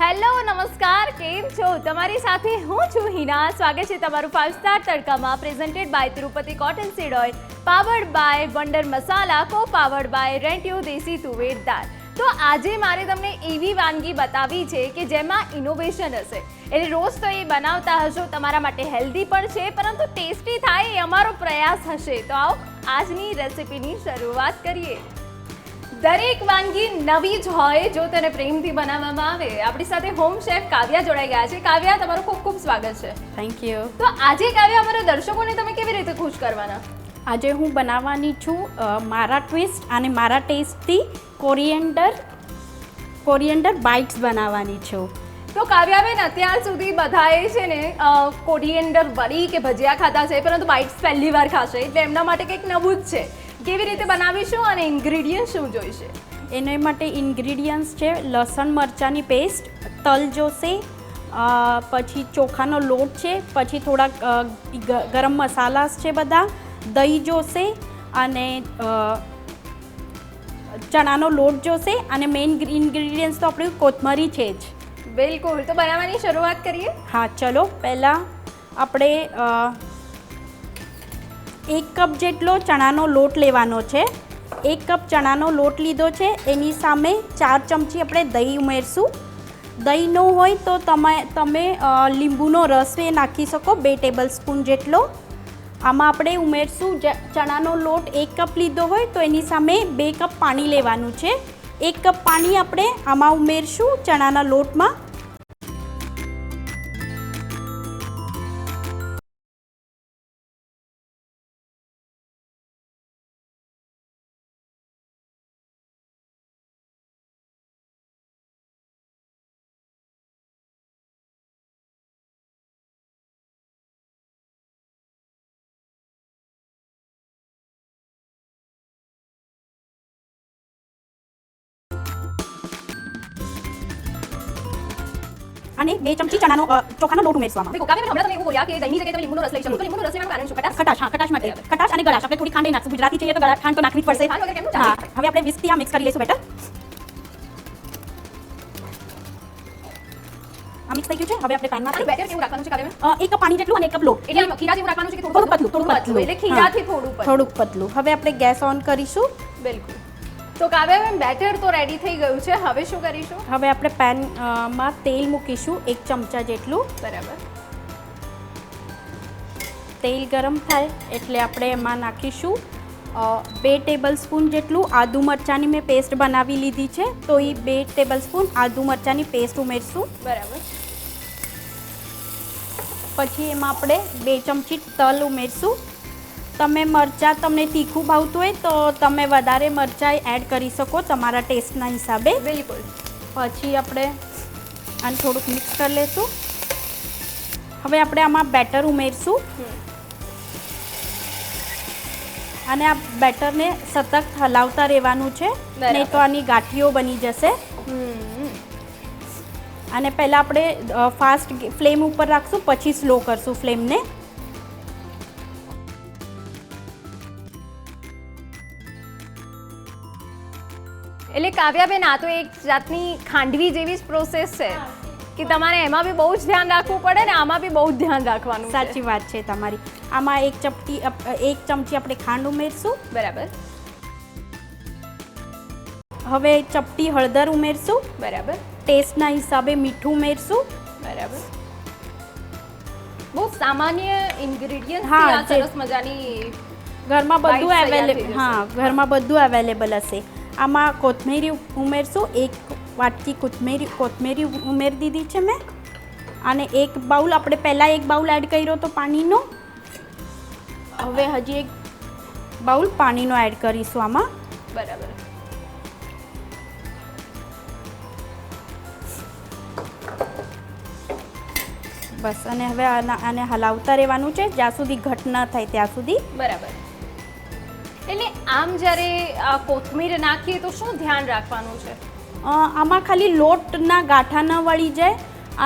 Hello નમસ્કાર, કેમ છો? તમારી સાથે હું છું હિના. સ્વાગત છે તમારું 5 સ્ટાર તડકામાં, presented by Tirupati cotton seed oil, powered by wonder masala, co powered by રેન્ટ્યો દેશી તુવેર દાળ. તો આજે મારે તમને એવી વાનગી બતાવી છે કે જેમાં ઇનોવેશન હશે. એટલે રોજ તો એ બનાવતા હશો, તમારા માટે હેલ્ધી પણ છે, પરંતુ ટેસ્ટી થાય એ અમારો પ્રયાસ હશે. તો આવો આજની રેસિપીની શરૂઆત કરીએ. દરેક વાનગી નવી જ હોય જો તેને પ્રેમથી બનાવવામાં આવે. આપણી સાથે હોમ શેફ કાવ્યા જોડાઈ ગયા છે. કાવ્યા, તમારું ખૂબ ખૂબ સ્વાગત છે. Thank you. તો આજે કાવ્યા, અમારા દર્શકોને તમે કેવી રીતે ખુશ કરવાના? આજે હું બનાવવાની છું મારા ટ્વિસ્ટ અને મારા ટેસ્ટથી કોરિએન્ડર બાઇટ્સ બનાવવાની છું. તો કાવ્યાબેન, અત્યાર સુધી બધાએ છે ને કોરિએન્ડર વડી કે ભજીયા ખાતા છે, પરંતુ બાઇટ્સ પહેલી વાર ખાશે, એટલે એમના માટે કંઈક નવું જ છે. કેવી રીતે બનાવીશું અને ઇન્ગ્રેડિયન્ટ શું જોઈશે? એના માટે ઇન્ગ્રીડિયન્ટ્સ છે લસણ મરચાંની પેસ્ટ, તલ જોશે, પછી ચોખાનો લોટ છે, પછી થોડાક ગરમ મસાલાસ છે બધા, દહીં જોશે અને ચણાનો લોટ જોશે અને મેઇન ઇન્ગ્રીડિયન્ટ્સ તો આપણી કોથમરી છે જ. બિલકુલ. તો બનાવવાની શરૂઆત કરીએ. હા, ચલો. પહેલાં આપણે 1 કપ જેટલો ચણાનો લોટ લેવાનો છે. 1 કપ ચણાનો લોટ લીધો છે, એની સામે 4 ચમચી આપણે દહીં ઉમેરશું. દહીં ન હોય તો તમે લીંબુનો રસ એ નાખી શકો, 2 ટેબલ સ્પૂન જેટલો. આમાં આપણે ઉમેરશું ચણાનો લોટ 1 કપ લીધો હોય તો એની સામે 2 કપ પાણી લેવાનું છે. 1 કપ પાણી આપણે આમાં ઉમેરશું ચણાના લોટમાં. અને 2 ચમચી ચોખાનો લોટ ઉમેરશું આમાં. દેખો કાવ્યાબેન, હમણાં તમે એવું બોલ્યા કે દહીંની જગ્યાએ તમે લીંબુનો રસ લઈ શકો. તો લીંબુનો રસ લેવાનું કારણ શું? ખટાશ. હા, ખટાશ માટે. ખટાશ અને ગળાશ. આપણે થોડી ખાંડ નાખશું. ગુજરાતી છે તો ખાંડ તો નાખવી જ પડશે. ખાંડ વગર કેમનું હા. ચાલે? હવે આપણે વિસ્કથી આ મિક્સ કરી લઈશું બેટર. આ મિક્સ થઈ ગયું છે. હવે આપણે પેનમાં આનું બેટર કેવું રાખવાનું છે કાવ્યાબેન? 1 કપ પાણી જેટલું અને 1 કપ લોટ. એટલે આમ ખીરા જેવું રાખવાનું છે કે થોડું પતલું. એટલે ખીરાથી થોડું પતલું. હવે આપણે ગેસ ઓન કરીશું. બિલકુલ. તો કાવ્યાબેન, બેટર તો રેડી થઈ ગયું છે. હવે શું કરીશું? હવે આપણે પેનમાં તેલ મૂકીશું 1 ચમચા જેટલું. બરાબર. તેલ ગરમ થાય એટલે આપણે એમાં નાખીશું 2 ટેબલ સ્પૂન જેટલું આદુ મરચાંની મેં પેસ્ટ બનાવી લીધી છે, તો એ 2 ટેબલ સ્પૂન આદુ મરચાંની પેસ્ટ ઉમેરશું. બરાબર. પછી એમાં આપણે 2 ચમચી તલ ઉમેરશું. તમે મરચાં, તમને તીખું ભાવતું હોય તો તમે વધારે મરચાં એડ કરી શકો તમારા ટેસ્ટના હિસાબે. બિલકુલ. પછી આપણે આને થોડુંક મિક્સ કરી લઈશું. હવે આપણે આમાં બેટર ઉમેરશું અને આ બેટરને સતત હલાવતા રહેવાનું છે, નહીં તો આની ગાંઠીઓ બની જશે. અને પહેલાં આપણે ફાસ્ટ ફ્લેમ ઉપર રાખશું, પછી સ્લો કરશું ફ્લેમને. એટલે કાવ્યાબેન, આ તો એક જાતની ખાંડવી જેવી જ પ્રોસેસ છે કે તમારે એમાં બી બહુ જ ધ્યાન રાખવું પડે ને આમાં બી બહુ જ ધ્યાન રાખવાનું છે. સાચી વાત છે તમારી. આમાં 1 ચમચી આપણે ખાંડ ઉમેરશું. બરાબર. હવે ચપટી હળદર ઉમેરશું. બરાબર. ટેસ્ટના હિસાબે મીઠું ઉમેરશું. બરાબર. બહુ સામાન્ય ઇન્ગ્રેડિયન્ટ. હા, આ સરસ મજાની ઘરમાં બધું bites તૈયાર થઈ અવેલેબલ. જશે. હા, ઘરમાં બધું અવેલેબલ હશે. આમાં કોથમીરી ઉમેરશું. 1 વાટકી કોથમીરી ઉમેરી દીધી છે મેં. અને 1 બાઉલ આપણે પહેલાં 1 બાઉલ એડ કર્યો તો પાણીનો. હવે હજી 1 બાઉલ પાણીનો એડ કરીશું આમાં. બરાબર. બસ. અને હવે આને હલાવતા રહેવાનું છે જ્યાં સુધી ઘટ ન થાય ત્યાં સુધી. બરાબર. એટલે આમ જ્યારે આ કોથમીર નાખીએ તો શું ધ્યાન રાખવાનું છે? આમાં ખાલી લોટના ગાંઠા ન વળી જાય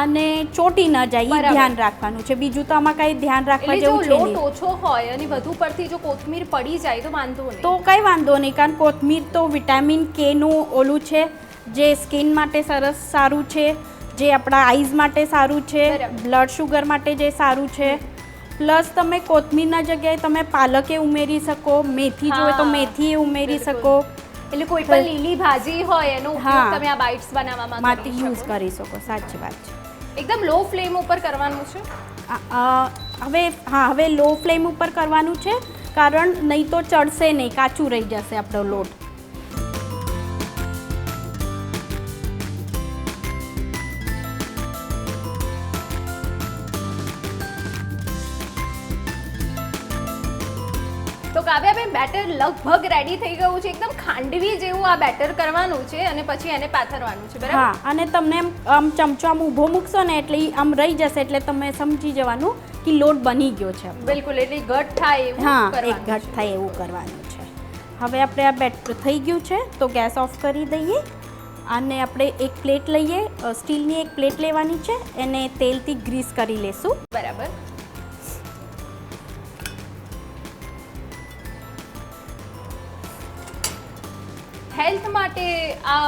અને ચોટી ન જાય, એ બરાબર. ધ્યાન રાખવાનું છે. બીજું તો આમાં કંઈ ધ્યાન રાખવા એટલે જો જેવું છે લોટ નહીં. ઓછો હોય અને વધુ પડતી જો કોથમીર પડી જાય તો વાંધો નહીં. તો કંઈ વાંધો નહીં, કારણ કોથમીર તો વિટામિન કેનું ઓલું છે જે સ્કિન માટે સરસ સારું છે. જે આપણા આઈઝ માટે સારું છે, બરાબર. બ્લડ શુગર માટે જે સારું છે. પ્લસ તમે કોથમીરના જગ્યાએ તમે પાલકે ઉમેરી શકો, મેથી જોઈએ તો હા, મેથી ઉમેરી બિલકુલ. શકો, એટલે કોઈ પણ લીલી ભાજી હોય એનો ઉપયોગ હા. તમે આ બાઇટ્સ બનાવવામાં માંથી કરી યુઝ શકો. કરી શકો. સાચી વાત છે. એકદમ લો ફ્લેમ ઉપર કરવાનું છે. હવે લો ફ્લેમ ઉપર કરવાનું છે, કારણ નહીં તો ચડશે નહીં, કાચું રહી જશે આપણો લોટ. તો કાવ્યાબેન બેટર લગભગ રેડી થઈ ગયું છે. એકદમ ખાંડવી જેવું આ બેટર કરવાનું છે અને પછી એને પાથરવાનું છે, બરાબર? હા, અને તમને આમ ચમચો આમ ઊભો મૂકશો ને એટલે ઈ આમ રહી જશે, એટલે તમે સમજી જવાનું કે લોટ બની ગયો છે. બિલકુલ, એટલે ઘટ થાય એવું હા, કરવાનું એક ઘટ છે. થાય એવું કરવાનું છે. હવે આપણે આ બેટર થઈ ગયું છે તો ગેસ ઓફ કરી દઈએ અને આપણે એક પ્લેટ લઈએ, સ્ટીલની એક પ્લેટ લેવાની છે, એને તેલથી ગ્રીસ કરી લેશું. બરાબર. હેલ્થ માટે આ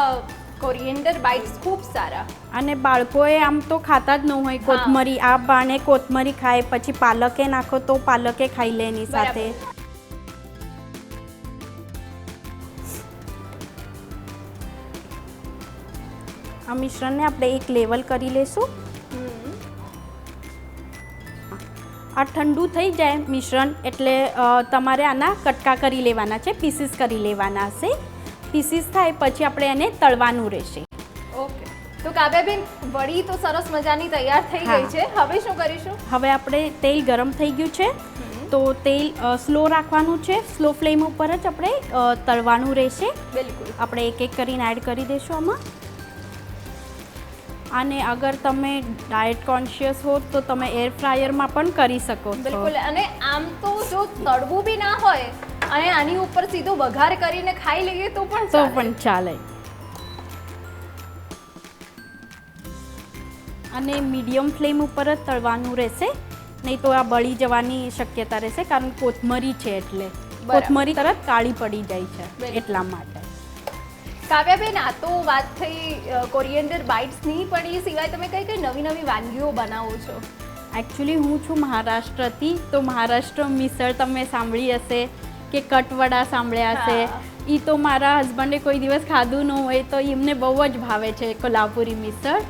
કોરિએન્ડર બાઇટ્સ ખૂબ સારા. અને બાળકોએ આમ તો ખાતા જ ન હોય કોથમરી, આ બાણે કોથમરી ખાય, પછી પાલકે નાખો તો પાલકે ખાઈ લે એની સાથે. આ મિશ્રણને આપણે એક લેવલ કરી લેશું. આ ઠંડુ થઈ જાય મિશ્રણ એટલે તમારે આના કટકા કરી લેવાના છે, પીસીસ કરી લેવાના હશે. પીસીસ થાય પછી આપણે એને તળવાનું રહેશે. ઓકે, તો કાવ્યાબેન વડી તો સરસ મજાની તૈયાર થઈ ગઈ હા. છે. હવે શું કરીશું? હવે આપણે તેલ ગરમ થઈ ગયું છે તો તેલ સ્લો રાખવાનું છે, સ્લો ફ્લેમ ઉપર જ આપણે તળવાનું રહેશે. બિલકુલ. આપણે એક એક કરીને એડ કરી દઈશું આમાં. અને અગર તમે ડાયટ કોન્શિયસ હો તો તમે એર ફ્રાયરમાં પણ કરી શકો છો. બિલકુલ, અને આમ તો જો તળવું બી ના હોય અને આની ઉપર સીધો વઘાર કરીને ખાઈ લઈએ તો પણ તો ચાલે. પણ ચાલે. અને મીડિયમ ફ્લેમ ઉપર જ તળવાનું રહેશે, નહીં તો આ બળી જવાની શક્યતા રહેશે, કારણ કોથમરી છે એટલે બરાબર. કોથમરી તરત કાળી પડી જાય છે, બિલકુલ. એટલા માટે. કાવ્યાબેન, આ તો વાત થઈ કોરિએન્ડર બાઇટ્સની, પણ એ સિવાય તમે કઈ કઈ નવી નવી વાનગીઓ બનાવો છો? એકચ્યુઅલી હું છું મહારાષ્ટ્રથી, તો મહારાષ્ટ્ર મિસળ તમે સાંભળી હશે કે કટવડા સાંભળ્યા હશે. હા. એ તો મારા હસબન્ડે કોઈ દિવસ ખાધું ન હોય તો એમને બહુ જ ભાવે છે કોલ્હાપુરી મિસળ.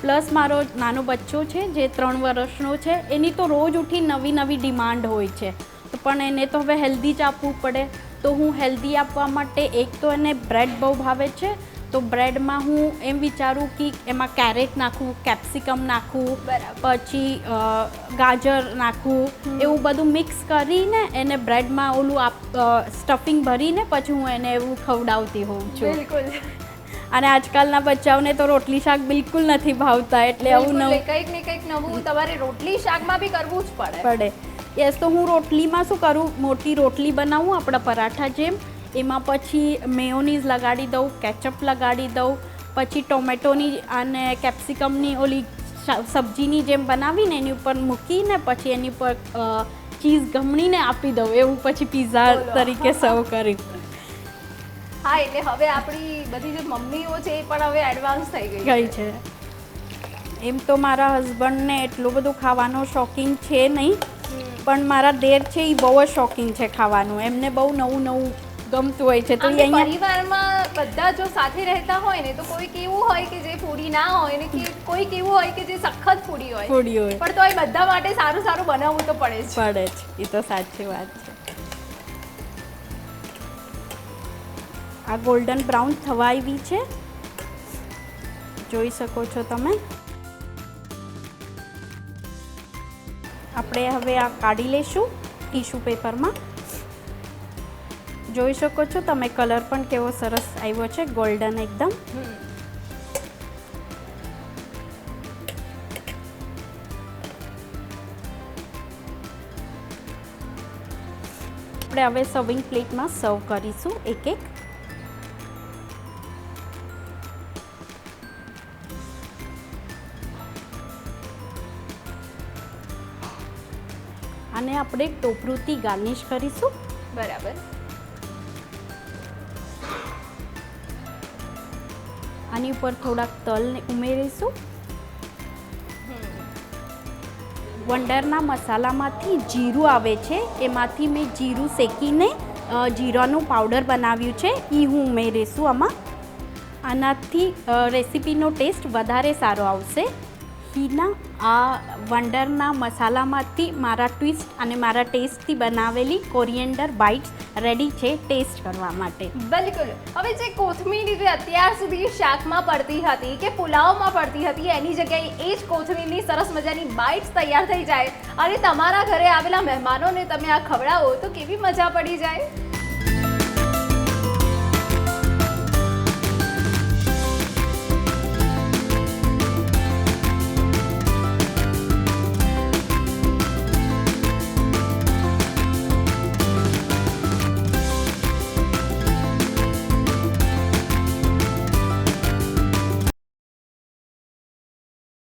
પ્લસ મારો નાનો બચ્ચો છે જે 3 વર્ષનો છે, એની તો રોજ ઉઠી નવી નવી ડિમાન્ડ હોય છે, તો પણ એને તો હવે હેલ્ધી જ આપવું પડે. તો હું હેલ્ધી આપવા માટે એક તો એને બ્રેડ બહુ ભાવે છે, તો બ્રેડમાં હું એમ વિચારું કે એમાં કેરેટ નાખું, કેપ્સિકમ નાખું, બરાબર. પછી ગાજર નાખું, એવું બધું મિક્સ કરીને એને બ્રેડમાં ઓલું સ્ટફિંગ ભરીને પછી હું એને એવું ખવડાવતી હોઉં છું. બિલકુલ. અને આજકાલના બચ્ચાઓને તો રોટલી શાક બિલકુલ નથી ભાવતા, એટલે આવું બિલકુલ, નવું કંઈક ને કંઈક નવું તમારે રોટલી શાકમાં બી કરવું જ પડે. પડે. યસ, તો હું રોટલીમાં શું કરું, મોટી રોટલી બનાવું આપણા પરાઠા જેમ, એમાં પછી મેયોનીઝ લગાડી દઉં, કેચઅપ લગાડી દઉં, પછી ટોમેટોની અને કેપ્સિકમની ઓલી સબ્જીની જેમ બનાવીને એની ઉપર મૂકીને પછી એની ઉપર ચીઝ ગમણીને આપી દઉં, એવું પછી પીઝા બોલો. તરીકે સર્વ કરી. હા, એટલે હવે આપણી બધી જે મમ્મીઓ છે એ પણ હવે એડવાન્સ થઈ ગઈ ગઈ છે. એમ તો મારા હસબન્ડને એટલું બધું ખાવાનો શોખીન છે નહીં, પણ મારા દેર છે એ બહુ જ શોખીન છે ખાવાનું, એમને બહુ નવું નવું ગમતું હોય છે. તો આમ એ તો અહીંયા પરિવારમાં બધા જો સાથે રહેતા હોય ને તો કોઈક એવું હોય કે જે ફૂડી ના હોય ને કોઈક એવું હોય કે જે સખત ફૂડી હોય, ફૂડી હોય પણ તો એ બધા માટે સારું સારું બનાવવું તો પડે જ. પડે જ, એ તો સાચી વાત છે. આ ગોલ્ડન બ્રાઉન થવા આવી છે, જોઈ શકો છો તમે. આપણે હવે આ કાઢી લઈશું ટીશ્યુ પેપરમાં. જોઈ શકો છો તમે, કલર પણ કેવો સરસ આવ્યો છે, ગોલ્ડન એકદમ. આપણે હવે સર્વિંગ પ્લેટમાં સર્વ કરીશું એક એક. અને આપણે ટોપરુંથી ગાર્નિશ કરીશું. બરાબર. આની ઉપર થોડાક તલ ઉમેરીશું. વંડરના મસાલામાંથી જીરું આવે છે, એમાંથી મેં જીરું શેકીને જીરાનું પાવડર બનાવ્યું છે, એ હું ઉમેરીશું આમાં. આનાથી રેસીપીનો ટેસ્ટ વધારે સારો આવશે. હિના, આ વંડરના મસાલામાંથી મારા ટ્વિસ્ટ અને મારા ટેસ્ટથી બનાવેલી કોરિએન્ડર બાઇટ્સ રેડી છે ટેસ્ટ કરવા માટે. બિલકુલ. હવે જે કોથમીર જે અત્યાર સુધી શાકમાં પડતી હતી કે પુલાવમાં પડતી હતી, એની જગ્યાએ એ જ કોથમીરની સરસ મજાની બાઇટ્સ તૈયાર થઈ જાય અને તમારા ઘરે આવેલા મહેમાનોને તમે આ ખવડાવો તો કેવી મજા પડી જાય.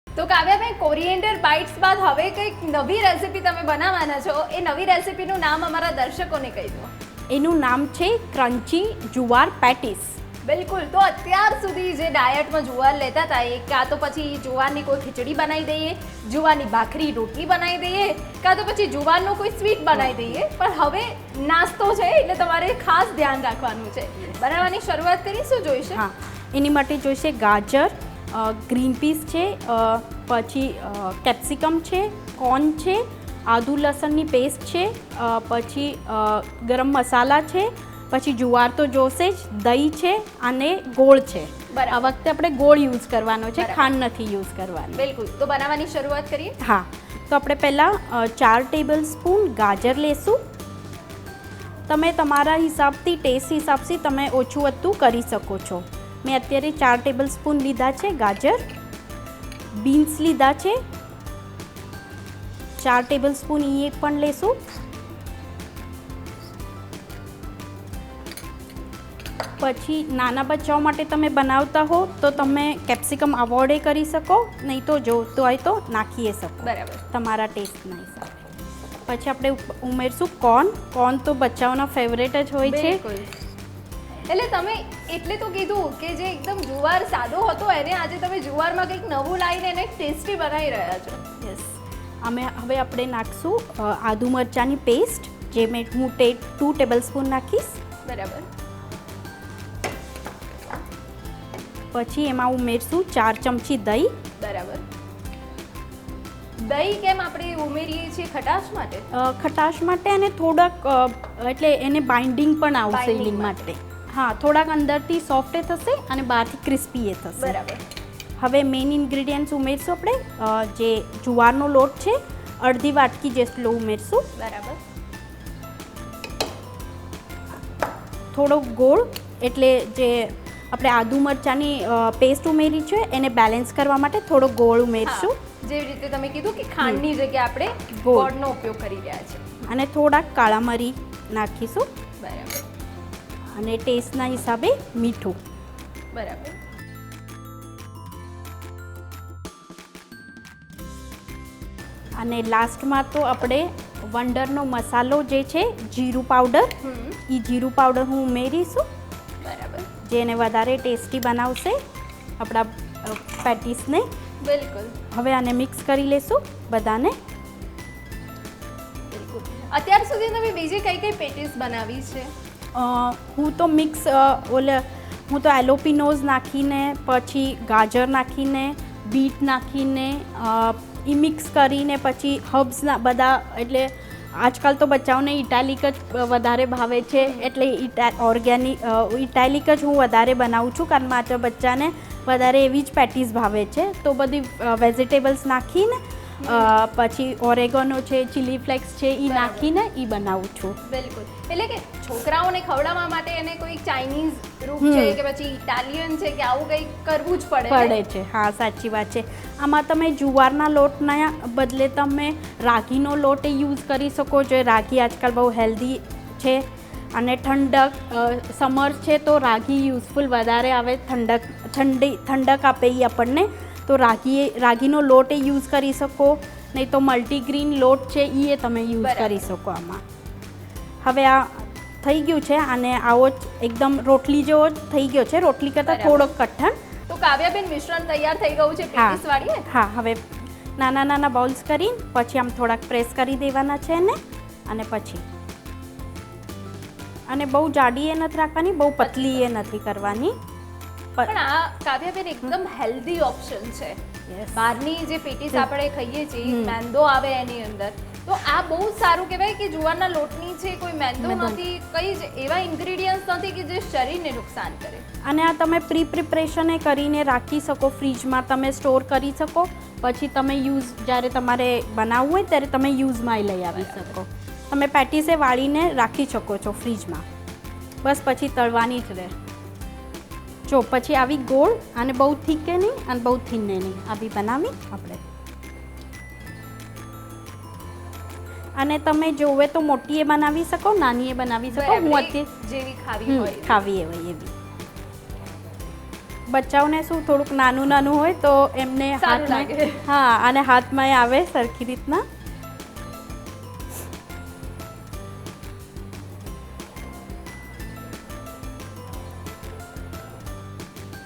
તો કાવ્યાબેન, કોરિએન્ડર બાઇટ્સ બાદ હવે કંઈક નવી રેસીપી તમે બનાવવાના છો, એ નવી રેસીપીનું નામ અમારા દર્શકોને કહી દો. એનું નામ છે ક્રન્ચી જુવાર પેટીસ. બિલકુલ. તો અત્યાર સુધી જે ડાયટમાં જુવાર લેતા હતા એ કાં તો પછી જુવારની કોઈ ખીચડી બનાવી દઈએ, જુવારની ભાખરી રોટલી બનાવી દઈએ, કાં તો પછી જુવારનું કોઈ સ્વીટ બનાવી દઈએ, પણ હવે નાસ્તો છે એટલે તમારે ખાસ ધ્યાન રાખવાનું છે. બનાવવાની શરૂઆત કરી શું જોઈશે? હા, એની માટે જોઈશે ગાજર, ગ્રીન પીસ છે, પછી કેપ્સિકમ છે, કોર્ન છે, આદુ લસણની પેસ્ટ છે, પછી ગરમ મસાલા છે, પછી જુવાર તો જોશે જ, દહીં છે અને ગોળ છે. આ વખતે આપણે ગોળ યુઝ કરવાનો છે, ખાંડ નથી યુઝ કરવાની. બિલકુલ. તો બનાવવાની શરૂઆત કરીએ. હા, તો આપણે પહેલાં 4 ટેબલ સ્પૂન ગાજર લેશું. તમે તમારા હિસાબથી, ટેસ્ટ હિસાબથી તમે ઓછું વધતું કરી શકો છો. મેં અત્યારે 4 ટેબલ સ્પૂન લીધા છે ગાજર. બીન્સ લીધા છે 4 ટેબલ સ્પૂન, એ પણ લેશું. પછી નાના બચ્ચાઓ માટે તમે બનાવતા હો તો તમે કેપ્સિકમ અવોઇડ કરી શકો, નહીં તો જોતું હોય તો નાખી શકો, બરાબર, તમારા ટેસ્ટના હિસાબે. પછી આપણે ઉમેરશું કોર્ન. કોર્ન તો બચ્ચાઓના ફેવરેટ જ હોય છે. એટલે તમે એટલે તો કીધું કે જે એકદમ જુવાર સાદો હતો એને આજે તમે જુવારમાં કંઈક નવું લાવીને એને ટેસ્ટી બનાવી રહ્યા છો. યસ. હવે આપણે નાખશું આદુ મરચાંની પેસ્ટ, જે હું 2 ટેબલ સ્પૂન નાખીશ. બરાબર. પછી એમાં ઉમેરશું 4 ચમચી દહીં. બરાબર. દહીં કેમ આપણે ઉમેરીએ છીએ? ખટાશ માટે? ખટાશ માટે અને થોડાક એટલે એને બાઇન્ડિંગ પણ આવશે એની માટે. હા, થોડાક અંદરથી સોફ્ટ થશે અને બહારથી ક્રિસ્પી એ થશે. બરાબર. હવે મેઇન ઇન્ગ્રીડિયન્ટ્સ ઉમેરશું આપણે. જે જુવારનો લોટ છે, અડધી વાટકી જેટલો ઉમેરશું. બરાબર. થોડો ગોળ, એટલે જે આપણે આદુ મરચાંની પેસ્ટ ઉમેરી છે એને બેલેન્સ કરવા માટે થોડો ગોળ ઉમેરશું. જેવી રીતે તમે કીધું કે ખાંડની જગ્યાએ આપણે ગોળનો ઉપયોગ કરી રહ્યા છીએ. અને થોડાક કાળા મરી નાખીશું. બરાબર. અને ટેસ્ટના હિસાબે મીઠું. બરાબર. અને લાસ્ટમાં તો આપણે વંડરનો મસાલો જે છે, જીરું પાવડર, એ જીરું પાવડર હું ઉમેરીશું. બરાબર. જે એને વધારે ટેસ્ટી બનાવશે આપણા પેટીસને. બિલકુલ. હવે આને મિક્સ કરી લેશું બધાને. બિલકુલ. અત્યાર સુધી તમે બીજી કઈ કઈ પેટીસ બનાવી છે? હું તો મિક્સ હું તો એલોપિનોઝ નાખીને, પછી ગાજર નાખીને, બીટ નાખીને, એ મિક્સ કરીને, પછી હર્બ્સના બધા, એટલે આજકાલ તો બચ્ચાઓને ઇટાલિક જ વધારે ભાવે છે, એટલે ઇટાલિક જ હું વધારે બનાવું છું, કારણ માત્ર બચ્ચાને વધારે એવી જ પેટીસ ભાવે છે. તો બધી વેજીટેબલ્સ નાખીને, પછી ઓરેગોનો છે, ચીલી ફ્લેક્સ છે, એ નાખીને એ બનાવું છું. બિલકુલ. એટલે કે છોકરાઓને ખવડાવવા માટે એને કોઈ ચાઇનીઝ રૂપ છે કે પછી ઇટાલિયન છે કે આવું કંઈક કરવું જ પડે છે. હા, સાચી વાત છે. આમાં તમે જુવારના લોટના બદલે તમે રાગીનો લોટ યુઝ કરી શકો છો. રાગી આજકાલ બહુ હેલ્ધી છે અને ઠંડક, સમર છે તો રાગી યુઝફુલ વધારે આવે, ઠંડક આપે એ આપણને. તો રાગીનો લોટ યુઝ કરી શકો, નહીં તો મલ્ટીગ્રીન લોટ છે એ તમે યુઝ કરી શકો આમાં. હવે આ થઈ ગયું છે અને આવો એકદમ રોટલી જેવો જ થઈ ગયો છે, રોટલી કરતાં થોડોક કઠણ. તો કાવ્યાબેન, મિશ્રણ તૈયાર થઈ ગયું છે પેટીસ વાળી. હા, હવે નાના નાના બાઉલ્સ કરીને પછી આમ થોડાક પ્રેસ કરી દેવાના છે એને અને પછી અને બહુ જાડી એ નથી રાખવાની, બહુ પતલી એ નથી કરવાની. પણ આ કાવ્યાબેન એકદમ હેલ્ધી ઓપ્શન છે. બહારની જે પેટીસ આપણે ખાઈએ છીએ મેંદો આવે એની અંદર, તો આ બહુ સારું કહેવાય કે જુવારના લોટની છે, કોઈ મેંદો નથી, કઈ જ એવા ઇન્ગ્રેડિયન્ટ્સ નથી કે જે શરીરને નુકસાન કરે. અને આ તમે પ્રિપરેશન કરીને રાખી શકો, ફ્રીજમાં તમે સ્ટોર કરી શકો, પછી તમે જ્યારે તમારે બનાવવું હોય ત્યારે તમે યુઝમાં લઈ આવી શકો. તમે પેટીસે વાળીને રાખી શકો છો ફ્રીજમાં, બસ પછી તળવાની જ રહે. જો પછી આવી ગોળ, અને બહુ થીકે નહીં અને બહુ થીને નહીં, આવી બનાવી આપણે. અને તમે જોવે તો મોટી એ બનાવી શકો, નાની એ બનાવી શકો. હું અત્યારે જેવી ખાવી હોય ખાવી હોય એવી. બચ્ચાઓને શું થોડુંક નાનું નાનું હોય તો એમને હાથમાં, હા, અને હાથમાં આવે સરખી રીતના.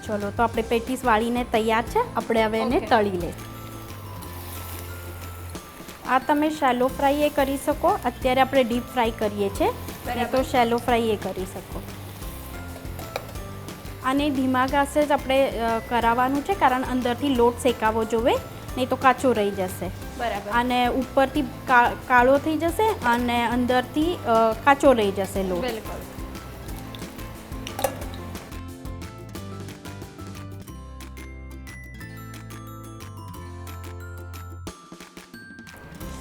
ચલો તો આપણે પેટીસ વાળીને તૈયાર છે, આપણે હવે એને તળી લઈએ. આ તમે શેલો ફ્રાય એ કરી શકો, અત્યારે આપણે ડીપ ફ્રાય કરીએ છીએ, તો શેલો ફ્રાય એ કરી શકો. અને ધીમા ગાસે જ આપણે કરાવવાનું છે, કારણ અંદરથી લોટ શેકાવો જોવે, નહીં તો કાચો રહી જશે. બરાબર. અને ઉપરથી કાળો થઈ જશે અને અંદરથી કાચો રહી જશે લોટ. બિલકુલ.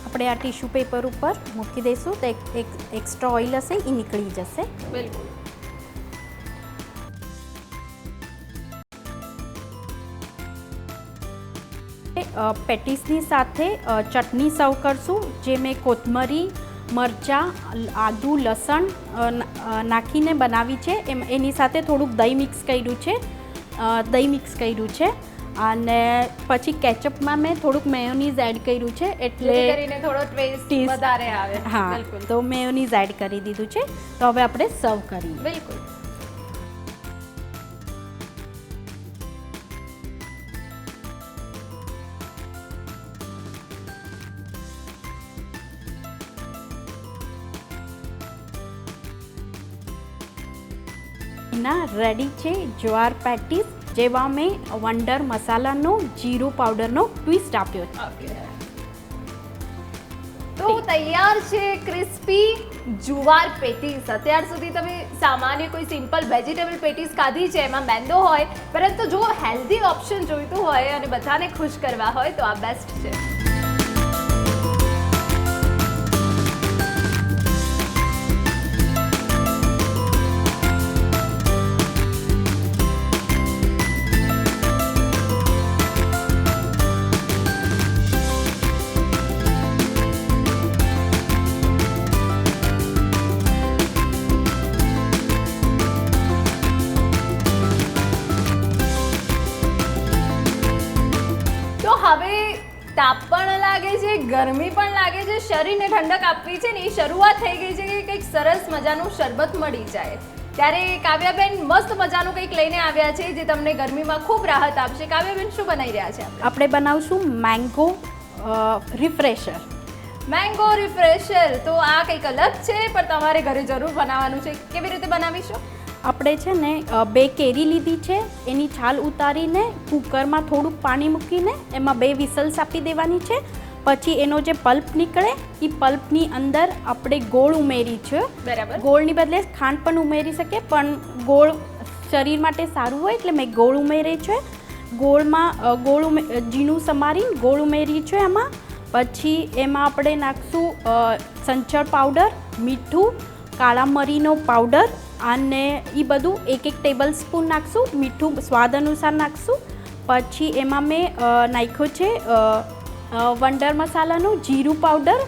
આપણે આ ટીશ્યુ પેપર ઉપર મૂકી દઈશું તો એક એક્સ્ટ્રા ઓઇલ હશે એ નીકળી જશે. બિલકુલ. પેટીસની સાથે ચટણી સર્વ કરશું, જે મેં કોથમરી, મરચાં, આદુ, લસણ નાખીને બનાવી છે. એની સાથે થોડુંક દહીં મિક્સ કર્યું છે. અને પછી કેચઅપમાં મેં થોડુંક મેયોનીઝ એડ કર્યું છે, એટલે કરીને થોડો ટેસ્ટ વધારે આવે. હા, તો મેયોનીઝ એડ કરી દીધું છે. તો હવે આપણે સર્વ કરીએ. બિલકુલ. ના રેડી છે જ્વાર પેટીસ, જેવા મેં વંડર મસાલાનો જીરું પાવડરનો ટ્વિસ્ટ આપ્યો છે. તો તૈયાર છે ક્રિસ્પી જુવાર પેટીસ. અત્યાર સુધી તમે સામાન્ય કોઈ સિમ્પલ વેજીટેબલ પેટીસ ખાધી છે, એમાં મેંદો હોય, પરંતુ જો હેલ્ધી ઓપ્શન જોઈતું હોય અને બધાને ખુશ કરવા હોય તો આ બેસ્ટ છે. હવે તાપ પણ લાગે છે, ગરમી પણ લાગે છે, શરીરને ઠંડક આપવી છે ને એ શરૂઆત થઈ ગઈ છે કે કંઈક સરસ મજાનું શરબત મળી જાય. ત્યારે કાવ્યાબેન મસ્ત મજાનું કંઈક લઈને આવ્યા છે જે તમને ગરમીમાં ખૂબ રાહત આપશે. કાવ્યાબેન, શું બનાવી રહ્યા છે? આપણે બનાવશું મેંગો રિફ્રેશર. Mango refresher. તો આ કંઈક અલગ છે, પણ તમારે ઘરે જરૂર બનાવવાનું છે. કેવી રીતે બનાવીશું? આપણે છે ને 2 કેરી લીધી છે, એની છાલ ઉતારીને કુકરમાં થોડુંક પાણી મૂકીને એમાં 2 વિસલ્સ આપી દેવાની છે. પછી એનો જે પલ્પ નીકળે એ પલ્પની અંદર આપણે ગોળ ઉમેરી છે. બરાબર. ગોળની બદલે ખાંડ પણ ઉમેરી શકે, પણ ગોળ શરીર માટે સારું હોય એટલે મેં ગોળ ઉમેરી છે. ગોળમાં ઝીણું સમારીને ગોળ ઉમેરી છે એમાં. પછી એમાં આપણે નાખશું સંચળ પાવડર, મીઠું, કાળા મરીનો પાવડર, અને એ બધું 1 ટેબલ સ્પૂન નાખશું. મીઠું સ્વાદ અનુસાર નાખશું. પછી એમાં મેં નાખ્યો છે વંડર મસાલાનો જીરું પાવડર,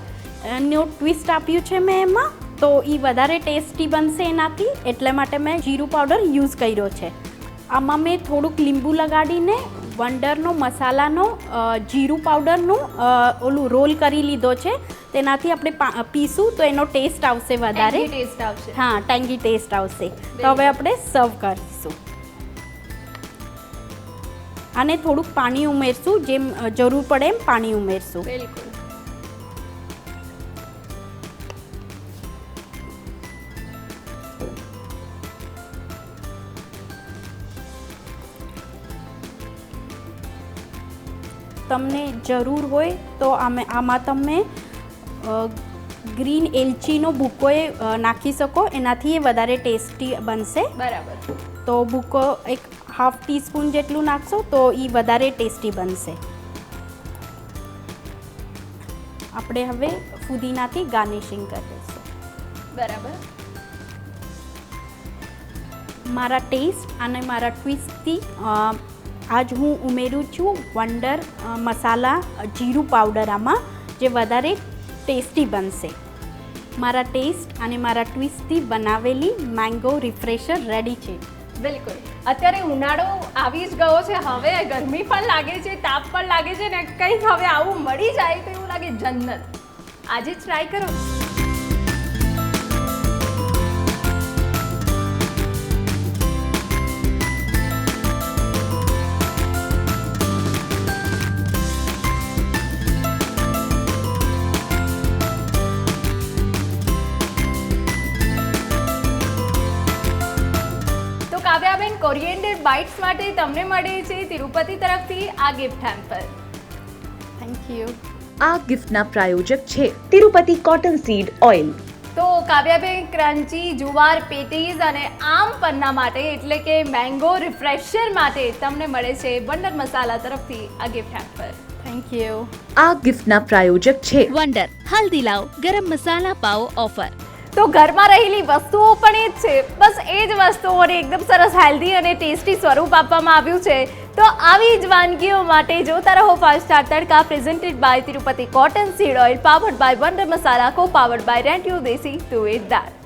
એનો ટ્વિસ્ટ આપ્યું છે મેં એમાં, તો એ વધારે ટેસ્ટી બનશે એનાથી, એટલે માટે મેં જીરું પાવડર યુઝ કર્યો છે. આમાં મેં થોડુંક લીંબુ લગાડીને વંડરનો મસાલાનો જીરું પાવડરનું ઓલું રોલ કરી લીધો છે. તેનાથી આપણે પીશું તો એનો ટેસ્ટ આવશે વધારે. ટેસ્ટ આવશે. હા, ટેંગી ટેસ્ટ આવશે. તો હવે આપણે સર્વ કરીશું. અને થોડુંક પાણી ઉમેરશું, જેમ જરૂર પડે એમ પાણી ઉમેરશું. બિલકુલ. તમને જરૂર હોય તો આમાં તમે ગ્રીન એલચીનો ભૂકો નાખી શકો, એનાથી એ વધારે ટેસ્ટી બનશે. બરાબર. તો ભૂકો એક હાફ ટીસ્પૂન જેટલું નાખશો તો એ વધારે ટેસ્ટી બનશે. આપણે હવે ફુદીનાથી ગાર્નિશિંગ કરી દઈશું. બરાબર. મારા ટેસ્ટ અને મારા ટ્વિસ્ટથી આજ હું ઉમેરું છું વંડર મસાલા જીરું પાવડર આમાં, જે વધારે ટેસ્ટી બનશે. મારા ટેસ્ટ અને મારા ટ્વિસ્ટથી બનાવેલી મેંગો રિફ્રેશર રેડી છે. બિલકુલ. અત્યારે ઉનાળો આવી જ ગયો છે, હવે ગરમી પણ લાગે છે, તાપ પણ લાગે છે ને કંઈક હવે આવું મળી જાય તો એવું લાગે જન્નત. આજે જ ટ્રાય કરો. કાવ્યાબેન, કોરિએન્ડર બાઇટ્સ માટે તમને મળે છે તિરુપતિ તરફથી આ ગિફ્ટ હેમ્પર. Thank you. આ ગિફ્ટના પ્રાયોજક છે તિરુપતિ કોટન સીડ ઓઇલ. તો કાવ્યાબેન, ક્રન્ચી જુવાર પેટીઝ અને આમ પન્ના માટે એટલે કે મેંગો રિફ્રેશર માટે તમને મળે છે વંડર મસાલા તરફથી આ ગિફ્ટ હેમ્પર. Thank you. આ ગિફ્ટના પ્રાયોજક છે વંડર હલ્દી લાવ ગરમ મસાલા પાવ ઓફર. તો ઘરમાં રહેલી વસ્તુઓ પણ એ જ છે, બસ એ જ વસ્તુઓને એકદમ સરસ હેલ્ધી અને ટેસ્ટી સ્વરૂપ આપવામાં આવ્યું છે. તો આવી જ વાનગીઓ માટે જોતા રહો 5 star Tadka, presented by Tirupati cotton seed oil, powered by wonder masala, co powered by rent you desi, do it that.